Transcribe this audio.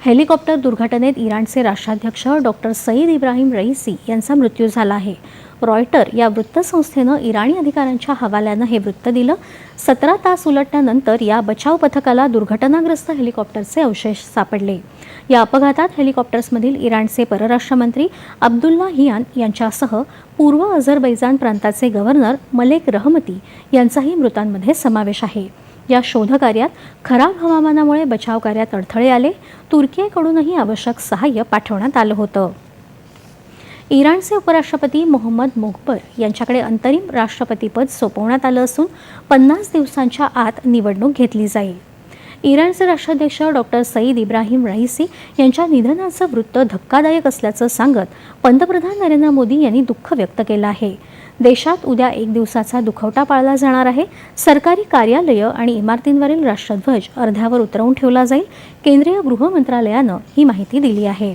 Helicopter दुर्घटनेत इराणचे राष्ट्राध्यक्ष डॉक्टर सईद इब्राहिम रईसी यांचा मृत्यू झाला आहे। रॉयटर या वृत्तसंस्थेनं इराणी अधिकाऱ्यांच्या हवाल्यानं हे वृत्त दिलं। 17 तास उलटल्यानंतर या बचाव पथकाला दुर्घटनाग्रस्त हेलिकॉप्टरचे अवशेष सापडले। या अपघातात हेलिकॉप्टर्समधील इराणचे परराष्ट्र मंत्री अब्दुल्ला हियान यांच्यासह पूर्व अझरबैजान प्रांताचे गव्हर्नर मलेक रहमती यांचाही मृतांमध्ये समावेश आहे। या शोधकार्यात खराब हवामानामुळे बचाव कार्यात अडथळे आले। तुर्कीकडूनही आवश्यक सहाय्य पाठवण्यात आलं होतं। इराणचे उपराष्ट्रपती मोहम्मद मोगबर यांच्याकडे अंतरिम राष्ट्रपतीपद सोपवण्यात आलं असून 50 दिवसांच्या आत निवडणूक घेतली जाईल। इराणचे राष्ट्राध्यक्ष डॉक्टर सईद इब्राहिम रईसी यांच्या निधनाचं वृत्त धक्कादायक असल्याचं सांगत पंतप्रधान नरेंद्र मोदी यांनी दुःख व्यक्त केलं आहे। देशात उद्या 1 दिवसाचा दुखवटा पाळला जाणार आहे। सरकारी कार्यालयं आणि इमारतींवरील राष्ट्रध्वज अर्ध्यावर उतरवून ठेवला जाईल। केंद्रीय गृह मंत्रालयानं ही माहिती दिली आहे।